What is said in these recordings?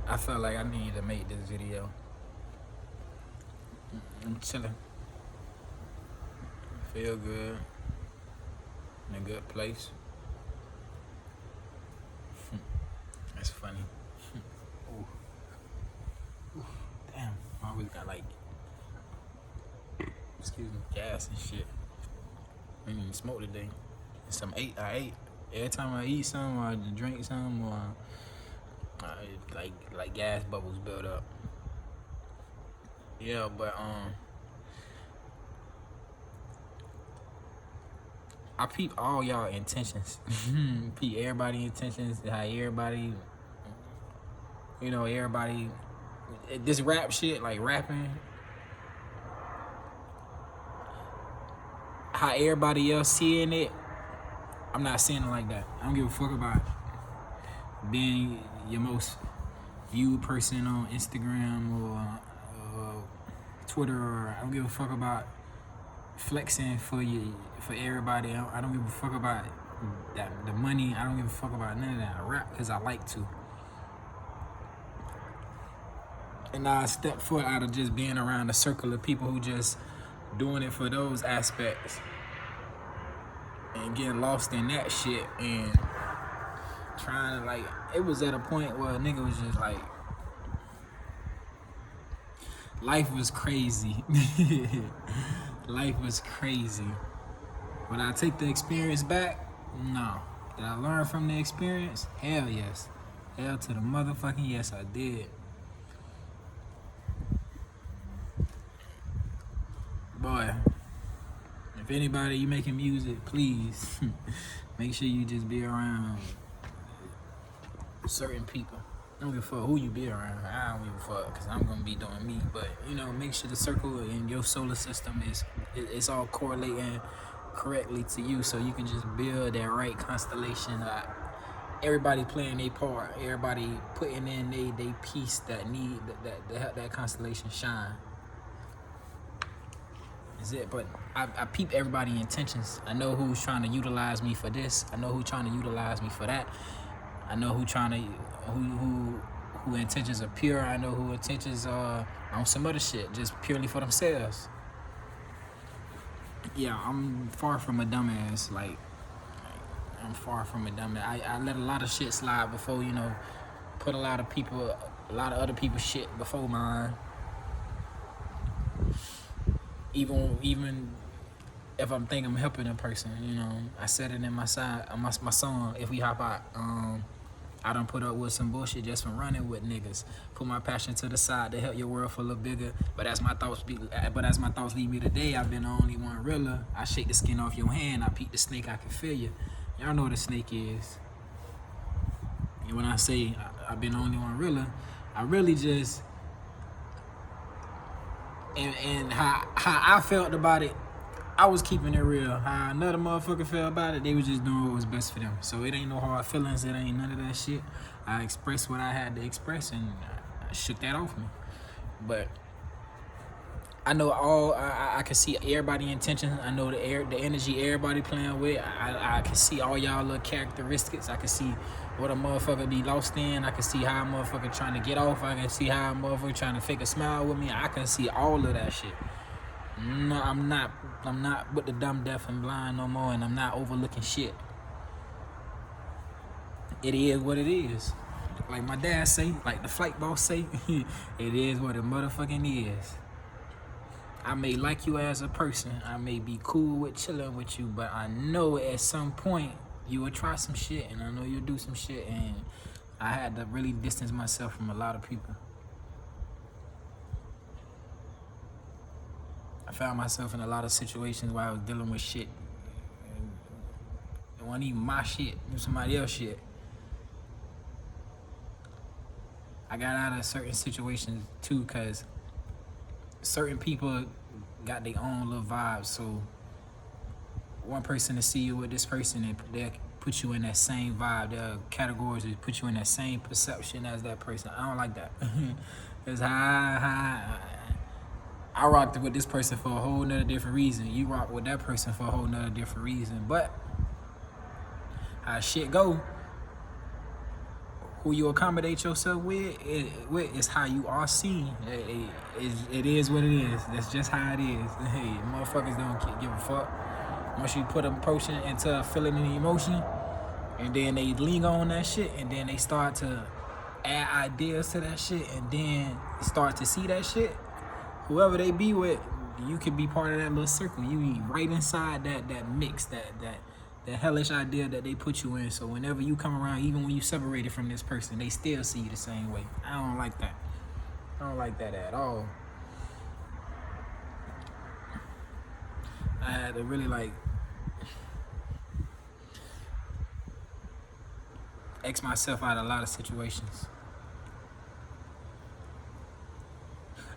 I felt like I needed to make this video. I'm chilling. Feel good. In a good place. That's funny. Ooh. Ooh. Damn, I always got like, excuse me, gas and shit. I didn't even smoke today. I ate. Every time I eat something or drink something or like gas bubbles build up. Yeah, but I peep all y'all intentions. Peep everybody intentions, how everybody, everybody, this rap shit, like rapping, how everybody else seeing it, I'm not seeing it like that. I don't give a fuck about being your most viewed person on Instagram or Twitter, or I don't give a fuck about flexing for everybody. I don't give a fuck about the money. I don't give a fuck about none of that. I rap because I like to. And I step foot out of just being around a circle of people who just doing it for those aspects and getting lost in that shit and trying to, like, it was at a point where a nigga was just like, life was crazy. Life was crazy. Would I take the experience back? No. Did I learn from the experience? Hell yes. Hell to the motherfucking yes, I did. Boy, if anybody, you making music, please make sure you just be around certain people. I don't give a fuck who you be around. I don't give a fuck because I'm gonna be doing me. But make sure the circle in your solar system it's all correlating correctly to you, so you can just build that right constellation. Everybody playing their part. Everybody putting in they piece that need that help that constellation shine. Is it? But I peep everybody's intentions. I know who's trying to utilize me for this. I know who's trying to utilize me for that. I know who intentions are pure. I know who intentions are on some other shit, just purely for themselves. Yeah, I'm far from a dumbass. I'm far from a dumbass. I let a lot of shit slide before, put a lot of other people's shit before mine. Even if I'm thinking I'm helping a person, I said it in my song, If We Hop Out. I done put up with some bullshit just from running with niggas. Put my passion to the side to help your world feel a little bigger. But as my thoughts lead me today, I've been the only one realer. I shake the skin off your hand, I peek the snake, I can feel you. Y'all know what a snake is. And when I say I've been the only one realer, I really just and how I felt about it, I was keeping it real. How another motherfucker felt about it, they was just doing what was best for them. So it ain't no hard feelings, it ain't none of that shit. I expressed what I had to express and I shook that off me. But I know I can see everybody's intentions. I know the energy everybody playing with. I can see all y'all little characteristics. I can see what a motherfucker be lost in. I can see how a motherfucker trying to get off. I can see how a motherfucker trying to fake a smile with me. I can see all of that shit. No, I'm not with the dumb, deaf, and blind no more, and I'm not overlooking shit. It is what it is. Like my dad say, like the flight boss say, it is what it motherfucking is. I may like you as a person. I may be cool with chilling with you, but I know at some point you will try some shit, and I know you'll do some shit, and I had to really distance myself from a lot of people. I found myself in a lot of situations where I was dealing with shit. It wasn't even my shit, it was somebody else's shit. I got out of certain situations too, because certain people got their own little vibes. So one person to see you with this person, and they'll put you in that same vibe. They'll categorize it, put you in that same perception as that person. I don't like that. Because I rocked with this person for a whole nother different reason. You rock with that person for a whole nother different reason. But how shit go, who you accommodate yourself with, is how you are seen. It is what it is. That's just how it is. Hey, motherfuckers don't give a fuck. Once you put a person into a feeling and emotion, and then they linger on that shit, and then they start to add ideas to that shit, and then start to see that shit, whoever they be with, you could be part of that little circle. You be right inside that mix, that hellish idea that they put you in. So whenever you come around, even when you separated from this person, they still see you the same way. I don't like that. I don't like that at all. I had to really like X myself out of a lot of situations.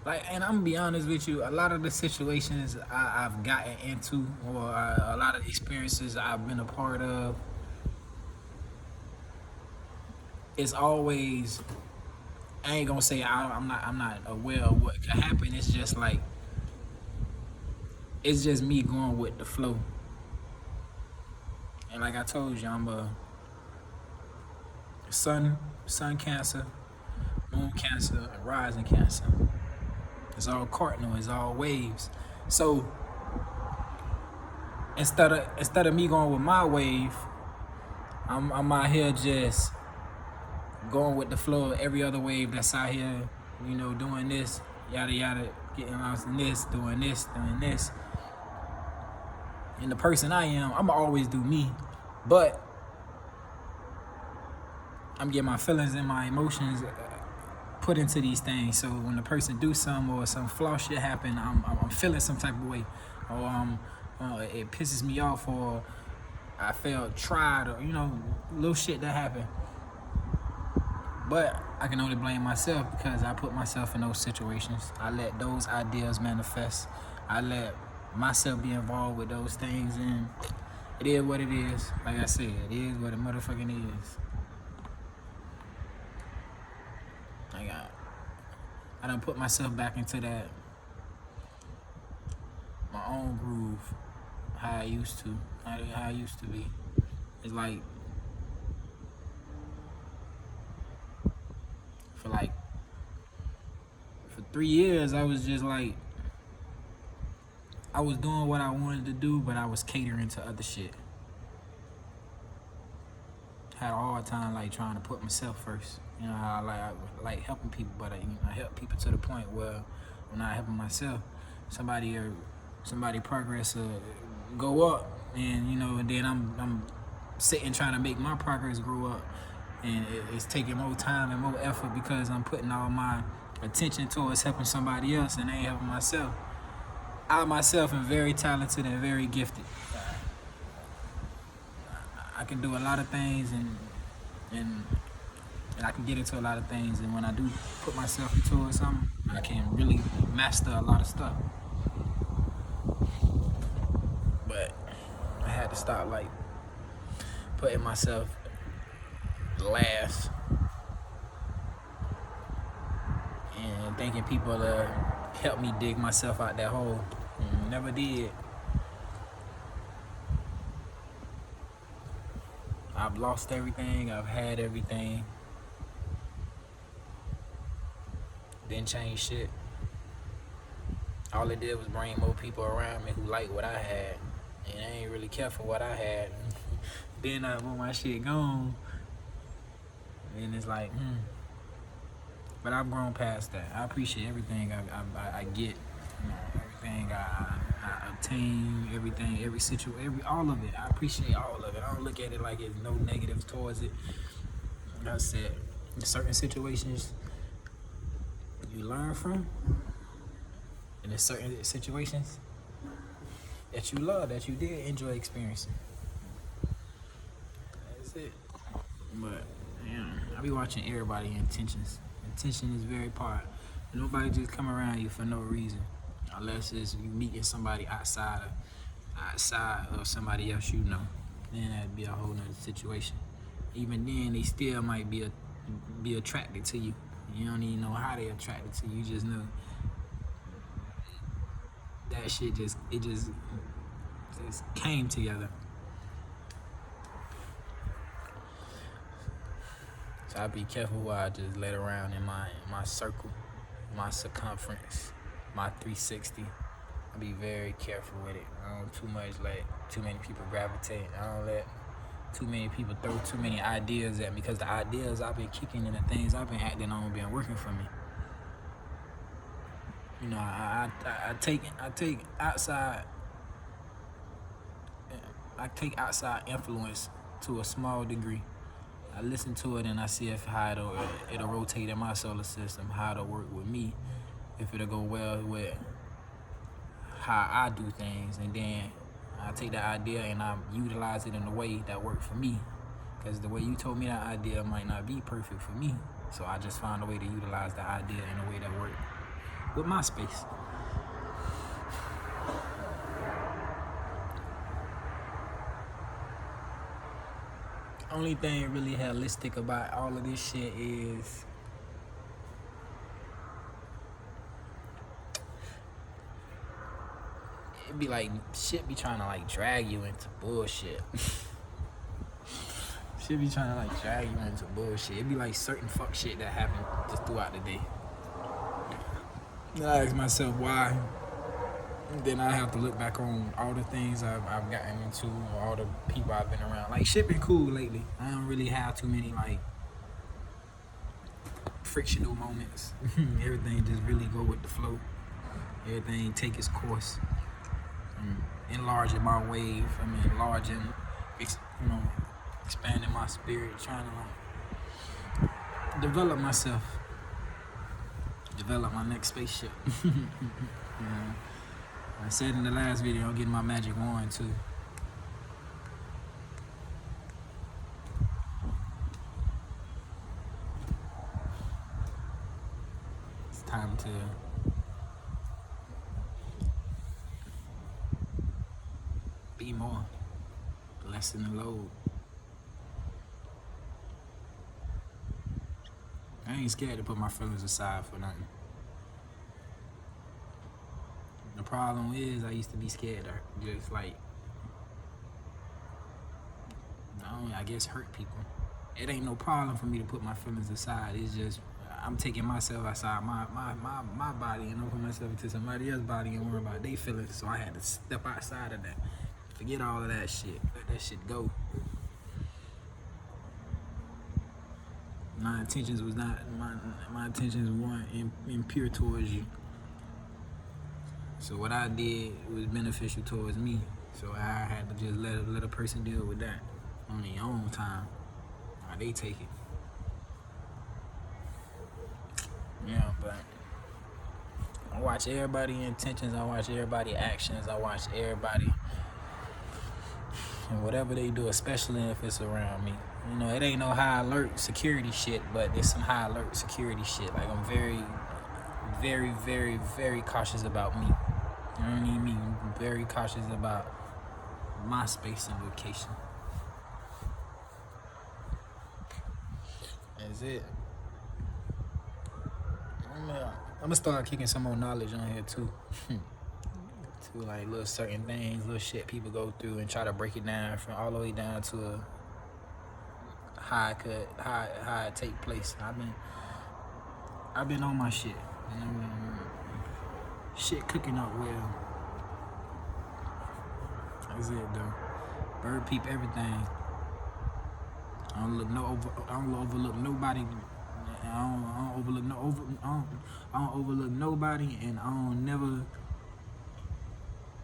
Like, and I'm gonna be honest with you, a lot of the situations I've gotten into, or a lot of experiences I've been a part of, it's always, I ain't gonna say I'm not aware of what could happen. It's just like, it's just me going with the flow. And like I told you, I'm a sun Cancer, moon Cancer, and rising Cancer. It's all cardinal, it's all waves. So instead of me going with my wave, I'm out here just going with the flow of every other wave that's out here, you know, doing this, yada yada, getting lost in this, doing this, doing this. And the person I am, I'ma always do me, but I'm getting my feelings and my emotions put into these things. So when the person do something or some flaw shit happen, I'm feeling some type of way, or it pisses me off, or I felt tried, or you know, little shit that happened. But I can only blame myself because I put myself in those situations. I let those ideas manifest. I let myself be involved with those things, and it is what it is. Like I said, it is what it motherfucking is. Like I done put myself back into that, my own groove, how I used to be. It's like, for 3 years, I was just like, I was doing what I wanted to do, but I was catering to other shit. Had a hard time like trying to put myself first. You know, I like helping people, but I help people to the point where I'm not helping myself. Somebody progress go up, and you know, and then I'm sitting trying to make my progress grow up, and it's taking more time and more effort because I'm putting all my attention towards helping somebody else, and I ain't helping myself. I myself am very talented and very gifted. I can do a lot of things, and I can get into a lot of things, and when I do put myself into something, I can really master a lot of stuff. But I had to stop like putting myself last and thinking people to help me dig myself out that hole. Never did. I've lost everything, I've had everything. Didn't change shit. All it did was bring more people around me who liked what I had, and I ain't really care for what I had. Then I want my shit gone, and it's like, But I've grown past that. I appreciate everything I get, you know, everything I obtain, everything, all of it. I appreciate all of it. I don't look at it like it's no negatives towards it. Like I said, in certain situations you learn from, and in certain situations that you love, that you did enjoy experiencing. That's it. But yeah, I be watching everybody's intentions. Intention is very part. Nobody just come around you for no reason, unless it's you meeting somebody outside of somebody else you know. Then that'd be a whole nother situation. Even then, they still might be attracted to you. You don't even know how they attracted to you. You just know that shit just came together. So I be careful who I just let around in my circle, my circumference, my 360. I be very careful with it. I don't too much let too many people gravitate. I don't let too many people throw too many ideas at me, because the ideas I've been kicking and the things I've been acting on been working for me. You know, I take outside influence to a small degree. I listen to it and I see if how it'll rotate in my solar system, how it'll work with me, if it'll go well with how I do things, and then I take that idea and I utilize it in a way that worked for me. Because the way you told me that idea might not be perfect for me, so I just found a way to utilize the idea in a way that worked with my space. Only thing really holistic about all of this shit is it be like shit be trying to like drag you into bullshit. Shit be trying to like drag you into bullshit. It be like certain fuck shit that happen just throughout the day. Then I ask myself why. Then I have to look back on all the things I've gotten into, all the people I've been around. Like, shit been cool lately. I don't really have too many, like, frictional moments. Everything just really go with the flow. Everything take its course. I'm enlarging my wave. I'm enlarging, expanding my spirit, trying to, like, develop myself. Develop my next spaceship. Yeah. I said in the last video, I'm getting my magic wand too. It's time to be more, lessen the load. I ain't scared to put my feelings aside for nothing. The problem is, I used to be scared to just like, I guess hurt people. It ain't no problem for me to put my feelings aside. It's just, I'm taking myself outside my body and open myself into somebody else's body and worry about their feelings. So I had to step outside of that. Forget all of that shit. Let that shit go. My intentions weren't impure towards you. So what I did was beneficial towards me. So I had to just let a person deal with that on their own time. How they take it. Yeah, but I watch everybody's intentions, I watch everybody's actions, I watch everybody and whatever they do, especially if it's around me. You know, it ain't no high alert security shit, but there's some high alert security shit. Like, I'm very, very, very, very cautious about me. You know what I mean? I'm very cautious about my space and location. That's it. I'm gonna start kicking some more knowledge on here too. To like little certain things, little shit people go through, and try to break it down from all the way down to how it take place. I've been on my shit. You know, shit cooking up well. That's it though. Byrd, Peep, everything. I don't overlook nobody. I don't overlook nobody, and I don't never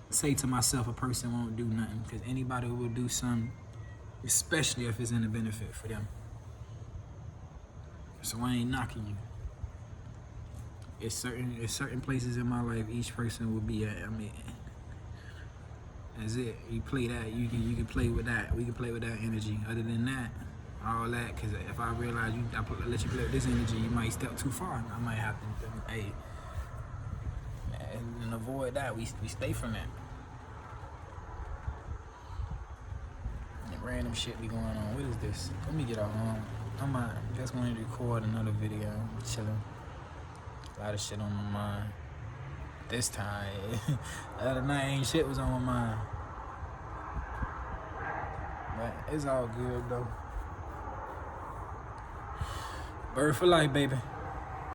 say to myself a person won't do nothing, because anybody will do something, especially if it's in the benefit for them. So I ain't knocking you. It's certain places in my life each person will be at. I mean, that's it. You play that, you can play with that. We can play with that energy. Other than that, all that, because if I realize I let you play with this energy, you might step too far. I might have to, hey, and avoid that. We stay from that. And random shit be going on. What is this? Let me get off home. I just wanted to record another video. I'm chilling. A lot of shit on my mind. This time, the other night ain't shit was on my mind. But it's all good though. Byrd for life, baby.